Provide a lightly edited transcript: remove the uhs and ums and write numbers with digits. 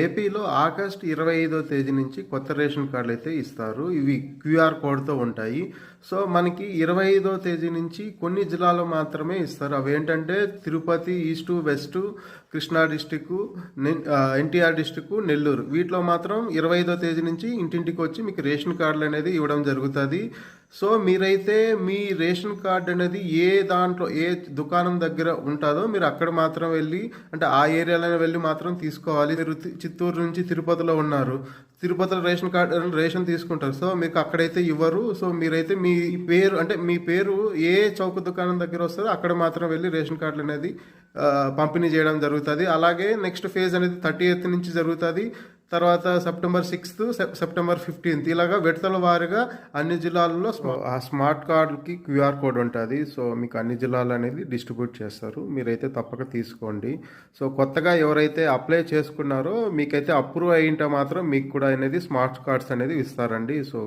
ఏపీలో ఆగస్ట్ 25వ తేదీ నుంచి కొత్త రేషన్ కార్డులు అయితే ఇస్తారు. ఇవి క్యూఆర్ కోడ్‌తో ఉంటాయి. సో, మనకి 25వ తేదీ నుంచి కొన్ని జిల్లాల్లో మాత్రమే ఇస్తారు. అవేంటంటే తిరుపతి, ఈస్టు, వెస్టు, కృష్ణా డిస్ట్రిక్కు, ఎన్టీఆర్ డిస్ట్రిక్కు, నెల్లూరు. వీటిలో మాత్రం 25వ తేదీ నుంచి ఇంటింటికి వచ్చి మీకు రేషన్ కార్డులు అనేది ఇవ్వడం జరుగుతుంది. సో, మీరైతే మీ రేషన్ కార్డు అనేది ఏ దాంట్లో ఏ దుకాణం దగ్గర ఉంటుందో మీరు అక్కడ మాత్రం వెళ్ళి, అంటే ఆ ఏరియాలోనే వెళ్ళి మాత్రం తీసుకోవాలి. మీరు చిత్తూరు నుంచి తిరుపతిలో ఉన్నారు, తిరుపతిలో రేషన్ కార్డు రేషన్ తీసుకుంటారు. సో, మీకు అక్కడైతే ఇవ్వరు. సో, మీరైతే మీ పేరు, అంటే మీ పేరు ఏ చౌక దుకాణం దగ్గర వస్తుందో అక్కడ మాత్రం వెళ్ళి రేషన్ కార్డులు అనేది పంపిణీ చేయడం జరుగుతుంది. అలాగే నెక్స్ట్ ఫేజ్ అనేది 30th నుంచి జరుగుతుంది. తర్వాత సెప్టెంబర్ 6th, సెప్టెంబర్ 15th ఇలాగా విడతల వారీగా అన్ని జిల్లాల్లో ఆ స్మార్ట్ కార్డుకి క్యూఆర్ కోడ్ ఉంటుంది. సో, మీకు అన్ని జిల్లాలు అనేది డిస్ట్రిబ్యూట్ చేస్తారు. మీరైతే తప్పక తీసుకోండి. సో, కొత్తగా ఎవరైతే అప్లై చేసుకున్నారో మీకైతే అప్రూవ్ అయ్యింటే మాత్రం మీకు కూడా అనేది స్మార్ట్ కార్డ్స్ అనేది ఇస్తారండి. సో